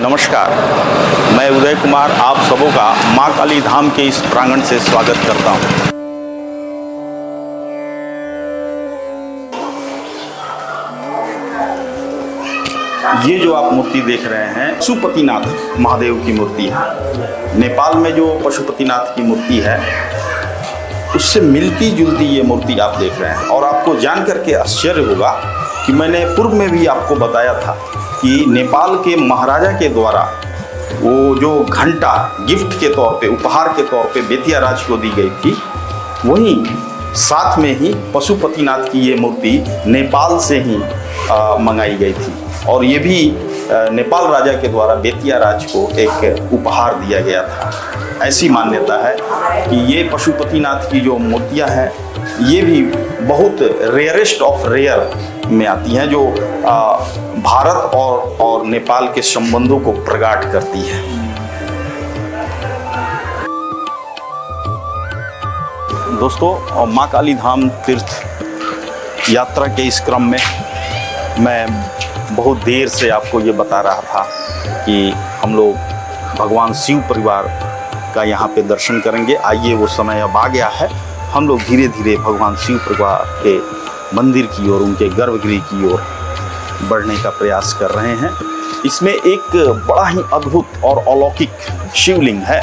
नमस्कार, मैं उदय कुमार आप सबों का माँ काली धाम के इस प्रांगण से स्वागत करता हूँ। ये जो आप मूर्ति देख रहे हैं पशुपतिनाथ महादेव की मूर्ति है। नेपाल में जो पशुपतिनाथ की मूर्ति है उससे मिलती जुलती ये मूर्ति आप देख रहे हैं। और आपको जान करके आश्चर्य होगा कि मैंने पूर्व में भी आपको बताया था कि नेपाल के महाराजा के द्वारा वो जो घंटा गिफ्ट के तौर पे, उपहार के तौर पे बेतिया राज को दी गई थी, वहीं साथ में ही पशुपतिनाथ की ये मूर्ति नेपाल से ही मंगाई गई थी। और ये भी नेपाल राजा के द्वारा बेतिया राज को एक उपहार दिया गया था। ऐसी मान्यता है कि ये पशुपतिनाथ की जो मूर्तियां हैं ये भी बहुत रेयरेस्ट ऑफ रेयर में आती हैं, जो भारत और नेपाल के संबंधों को प्रगाट करती है। दोस्तों, माँ काली धाम तीर्थ यात्रा के इस क्रम में मैं बहुत देर से आपको ये बता रहा था कि हम लोग भगवान शिव परिवार का यहाँ पे दर्शन करेंगे। आइए, वो समय अब आ गया है। हम लोग धीरे धीरे भगवान शिव परिवार के मंदिर की ओर, उनके गर्भगृह की ओर बढ़ने का प्रयास कर रहे हैं। इसमें एक बड़ा ही अद्भुत और अलौकिक शिवलिंग है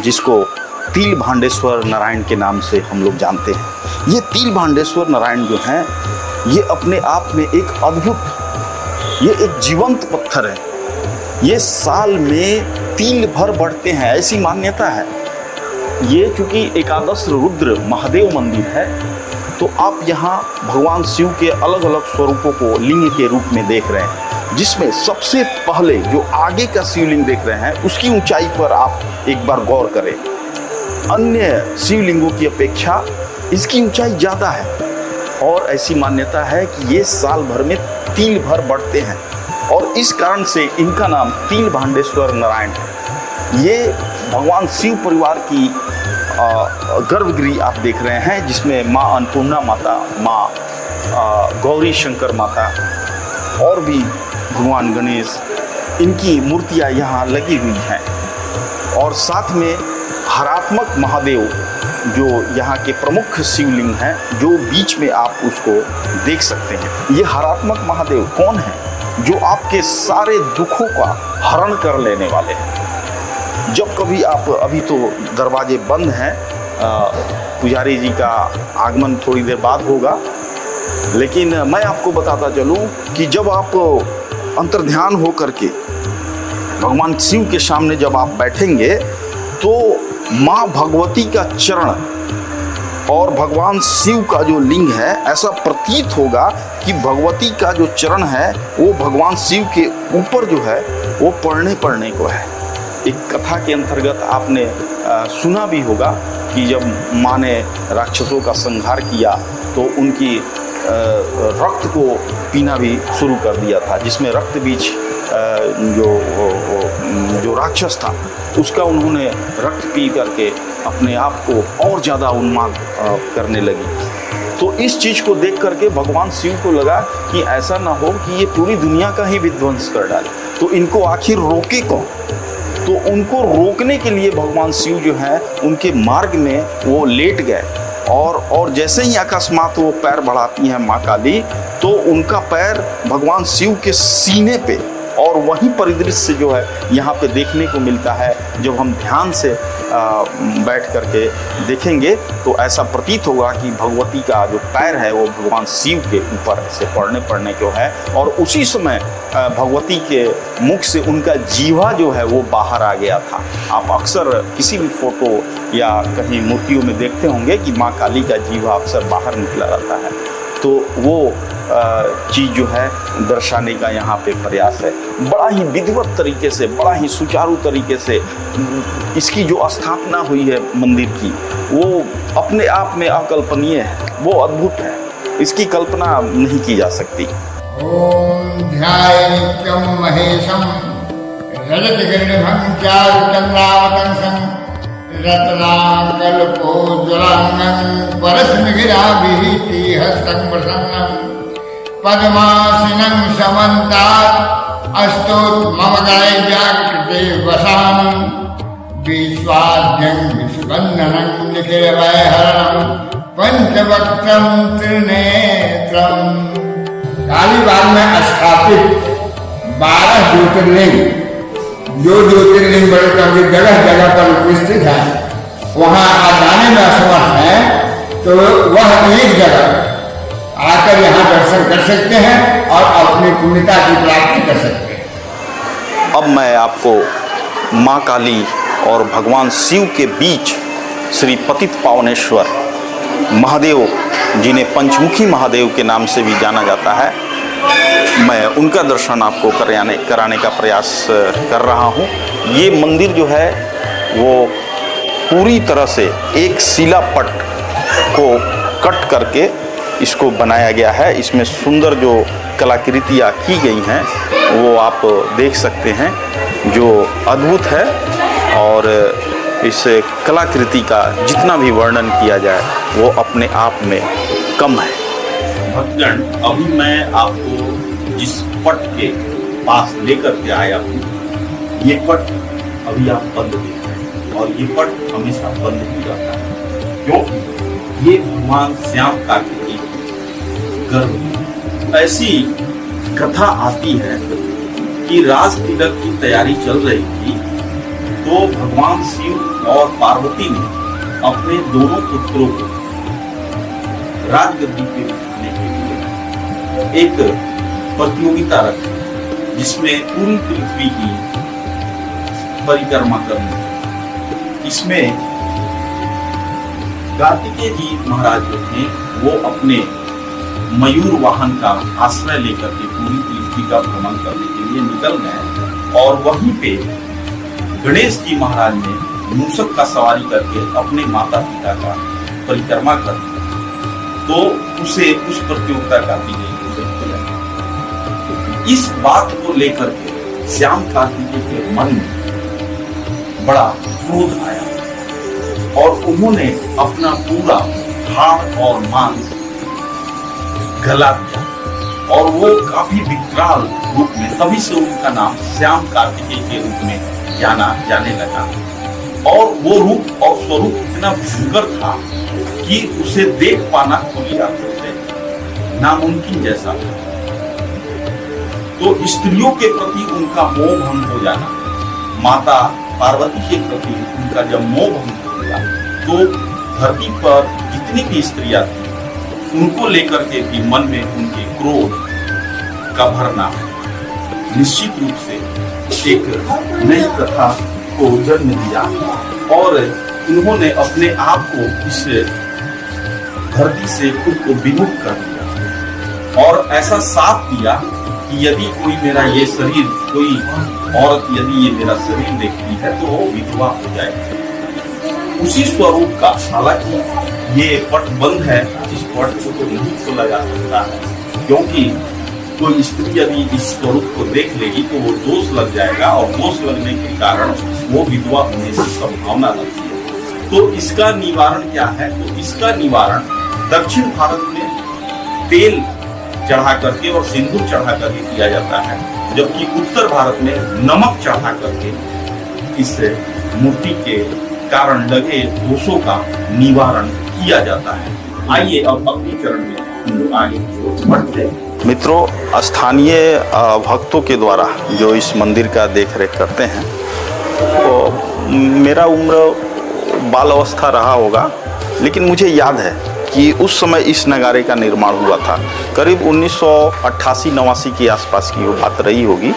जिसको तिल भांडेश्वर नारायण के नाम से हम लोग जानते हैं। ये तिल भांडेश्वर नारायण जो हैं ये अपने आप में एक अद्भुत, ये एक जीवंत पत्थर है। ये साल में तिल भर बढ़ते हैं, ऐसी मान्यता है। ये चूंकि एकादश रुद्र महादेव मंदिर है, तो आप यहाँ भगवान शिव के अलग अलग स्वरूपों को लिंग के रूप में देख रहे हैं, जिसमें सबसे पहले जो आगे का शिवलिंग देख रहे हैं उसकी ऊंचाई पर आप एक बार गौर करें। अन्य शिवलिंगों की अपेक्षा इसकी ऊंचाई ज़्यादा है और ऐसी मान्यता है कि ये साल भर में तिल भर बढ़ते हैं और इस कारण से इनका नाम तिल भांडेश्वर नारायण है। ये भगवान शिव परिवार की गर्भगृह आप देख रहे हैं, जिसमें माँ अन्नपूर्णा माता, माँ गौरी शंकर माता और भी भगवान गणेश, इनकी मूर्तियाँ यहाँ लगी हुई हैं। और साथ में हरात्मक महादेव जो यहाँ के प्रमुख शिवलिंग हैं, जो बीच में आप उसको देख सकते हैं। ये हरात्मक महादेव कौन है? जो आपके सारे दुखों का हरण कर लेने वाले हैं। जब कभी आप, अभी तो दरवाजे बंद हैं, पुजारी जी का आगमन थोड़ी देर बाद होगा, लेकिन मैं आपको बताता चलूं कि जब आप अंतर्ध्यान हो करके भगवान शिव के सामने जब आप बैठेंगे तो माँ भगवती का चरण और भगवान शिव का जो लिंग है, ऐसा प्रतीत होगा कि भगवती का जो चरण है वो भगवान शिव के ऊपर जो है वो पढ़ने को है। एक कथा के अंतर्गत आपने सुना भी होगा कि जब माँ ने राक्षसों का संहार किया तो उनकी रक्त को पीना भी शुरू कर दिया था, जिसमें रक्त बीज जो राक्षस था उसका उन्होंने रक्त पी करके अपने आप को और ज़्यादा उन्माद करने लगी। तो इस चीज़ को देख करके भगवान शिव को लगा कि ऐसा ना हो कि ये पूरी दुनिया का ही विध्वंस कर डाले, तो इनको आखिर रोके कौन। तो उनको रोकने के लिए भगवान शिव जो है उनके मार्ग में वो लेट गए और जैसे ही अकस्मात वो पैर बढ़ाती हैं माँ काली, तो उनका पैर भगवान शिव के सीने पे, और वही परिदृश्य जो है यहाँ पे देखने को मिलता है। जब हम ध्यान से बैठ करके देखेंगे तो ऐसा प्रतीत होगा कि भगवती का जो पैर है वो भगवान शिव के ऊपर से पड़ने को है, और उसी समय भगवती के मुख से उनका जीवा जो है वो बाहर आ गया था। आप अक्सर किसी भी फोटो या कहीं मूर्तियों में देखते होंगे कि माँ काली का जीवा अक्सर बाहर निकला रहता है, तो वो चीज़ जो है दर्शाने का यहाँ पे प्रयास है। बड़ा ही विधिवत तरीके से, बड़ा ही सुचारू तरीके से इसकी जो स्थापना हुई है मंदिर की, वो अपने आप में अकल्पनीय है, वो अद्भुत है, इसकी कल्पना नहीं की जा सकती। ओम ध्यायेत्यं महेशं रजतगर्भं चारुचन्द्रावतंसं रत्नाकल्पोज्ज्वलांगं परस्मगिराभिः हस्तं प्रसन्नं पद्मासनं समन्तात् अस्तोत् मम गणे व्याकृते वसान् विश्वाद्यं विसुबन्धनं निखिलभयहरणं पंचवक्त्रं त्रिनेत्रम्। कालीबाग में स्थापित 12 ज्योतिर्लिंग, जो ज्योतिर्लिंग बड़े कभी जगह जगह पर उपस्थित है, वहाँ आप जाने में असमर्थ हैं तो वह एक जगह आकर यहाँ दर्शन कर सकते हैं और अपनी पुण्यता की प्राप्ति कर सकते हैं। अब मैं आपको माँ काली और भगवान शिव के बीच श्री पतित पावनेश्वर महादेव, जिन्हें पंचमुखी महादेव के नाम से भी जाना जाता है, मैं उनका दर्शन आपको कराने का प्रयास कर रहा हूँ। ये मंदिर जो है वो पूरी तरह से एक शिलापट को कट करके इसको बनाया गया है। इसमें सुंदर जो कलाकृतियाँ की गई हैं वो आप देख सकते हैं, जो अद्भुत है। और इस कलाकृति का जितना भी वर्णन किया जाए वो अपने आप में कम है। भक्तगण, अभी मैं आपको जिस पट के पास लेकर के आया हूँ, ये पट अभी आप बंद देख रहे हैं और ये पट हमेशा बंद ही रहता है, क्योंकि ये भगवान श्याम कार्तिकेय गर्भ। ऐसी कथा आती है कि राज तिलक की तैयारी चल रही थी, तो भगवान शिव और पार्वती ने अपने दोनों पुत्रों को राजगद्दी पे बिठाने के लिए एक प्रतियोगिता रखी, जिसमें पूरी पृथ्वी की परिक्रमा करनी। इसमें कार्तिकेय जी महाराज जो थे वो अपने मयूर वाहन का आश्रय लेकर के पूरी पृथ्वी का भ्रमण करने के लिए निकल गए, और वहीं पे गणेश जी महाराज ने मूषक का सवारी करके अपने माता पिता का परिक्रमा कर दिया, तो उसे उस प्रतियोगिता का विजयी घोषित किया। इस बात को लेकर के श्याम कार्तिकेय के मन में बड़ा क्रोध आया और उन्होंने अपना पूरा हाड़ और मांस गला दिया और वो काफी विकराल रूप में, तभी से उनका नाम श्याम कार्तिकेय के रूप में जाने लगा। और वो रूप और स्वरूप इतना भयंकर था कि उसे देख पाना खुली आंखों से नामुमकिन जैसा था। तो स्त्रियों के प्रति उनका मोह भंग हो जाना, माता पार्वती के प्रति उनका जब मोह भंग हो गया, तो धरती पर जितनी भी स्त्रियां थी उनको लेकर के भी मन में उनके क्रोध का भरना निश्चित रूप से एक नई कथा को जन्म दिया, और उन्होंने अपने आप को इस धरती से खुद को विमुख कर दिया और ऐसा साथ दिया कि यदि कोई मेरा ये शरीर, कोई औरत यदि ये मेरा शरीर देखती है तो वो विधवा हो जाएगी। उसी स्वरूप का, हालांकि ये पट बंद है, इस पट को तो नहीं खोला जा सकता है, क्योंकि कोई स्त्री यदि इस स्वरूप को देख लेगी तो वो दोष लग जाएगा और दोष लगने के कारण वो विधवा होने की संभावना रहती है। तो इसका निवारण क्या है? तो इसका निवारण दक्षिण भारत में तेल चढ़ा करके और सिंदूर चढ़ा करके किया जाता है, जबकि उत्तर भारत में नमक चढ़ा करके इस मूर्ति के कारण लगे दोषों का निवारण किया जाता है। आइए अब अगले चरण में हम लोग आगे बढ़ते हैं। मित्रों, स्थानीय भक्तों के द्वारा जो इस मंदिर का देख रेख करते हैं, तो मेरा उम्र बाल अवस्था रहा होगा, लेकिन मुझे याद है कि उस समय इस नगारे का निर्माण हुआ था। करीब 1988-89 के आसपास की वो बात रही होगी।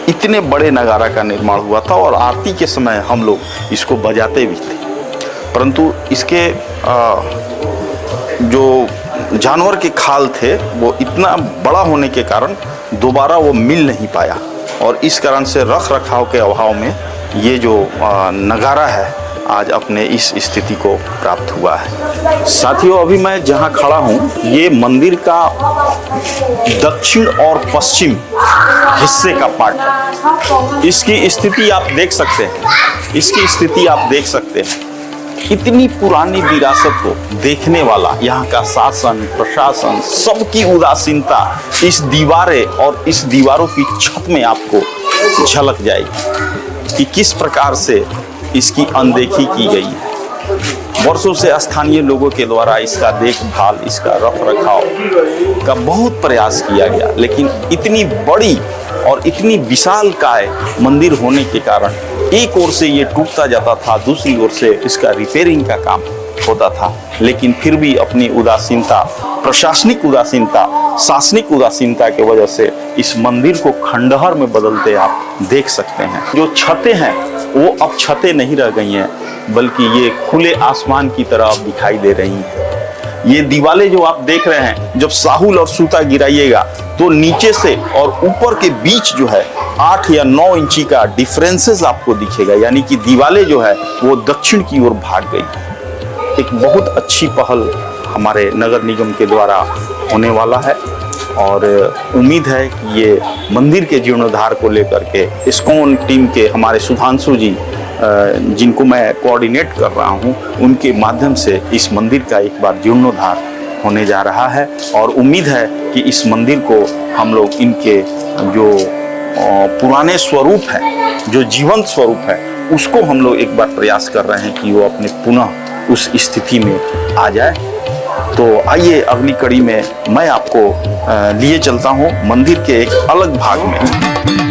इतने बड़े नगारा का निर्माण हुआ था और आरती के समय हम लोग इसको बजाते भी थे, परंतु इसके जो जानवर के खाल थे वो इतना बड़ा होने के कारण दोबारा वो मिल नहीं पाया, और इस कारण से रख रखाव के अभाव में ये जो नगारा है आज अपने इस स्थिति को प्राप्त हुआ है। साथियों, अभी मैं जहाँ खड़ा हूँ ये मंदिर का दक्षिण और पश्चिम हिस्से का पार्ट है। इसकी स्थिति आप देख सकते हैं, इसकी स्थिति आप देख सकते हैं। इतनी पुरानी विरासत को देखने वाला यहाँ का शासन प्रशासन सबकी उदासीनता इस दीवारें और इस दीवारों की छत में आपको झलक जाएगी कि किस प्रकार से इसकी अनदेखी की गई है। वर्षों से स्थानीय लोगों के द्वारा इसका देखभाल, इसका रख रखाव का बहुत प्रयास किया गया, लेकिन इतनी बड़ी और इतनी विशालकाय मंदिर होने के कारण एक ओर से ये टूटता जाता था, दूसरी ओर से इसका रिपेयरिंग का काम होता था, लेकिन फिर भी अपनी उदासीनता, प्रशासनिक उदासीनता, शासनिक उदासीनता की वजह से इस मंदिर को खंडहर में बदलते आप देख सकते हैं। जो छतें हैं वो अब छतें नहीं रह गई हैं, बल्कि ये खुले आसमान की तरह अब दिखाई दे रही हैं। ये दीवारें जो आप देख रहे हैं, जब साहुल और सूता गिराइएगा तो नीचे से और ऊपर के बीच जो है 8 या 9 इंची का डिफरेंसेस आपको दिखेगा, यानी कि दीवारें जो है वो दक्षिण की ओर भाग गई। एक बहुत अच्छी पहल हमारे नगर निगम के द्वारा होने वाला है और उम्मीद है कि ये मंदिर के जीर्णोद्धार को लेकर के इस्कॉन टीम के हमारे सुधांशु जी, जिनको मैं कोऑर्डिनेट कर रहा हूं, उनके माध्यम से इस मंदिर का एक बार जीर्णोद्धार होने जा रहा है और उम्मीद है कि इस मंदिर को हम लोग इनके जो पुराने स्वरूप है, जो जीवंत स्वरूप है, उसको हम लोग एक बार प्रयास कर रहे हैं कि वो अपने पुनः उस स्थिति में आ जाए। तो आइए अगली कड़ी में मैं आपको लिए चलता हूँ मंदिर के एक अलग भाग में।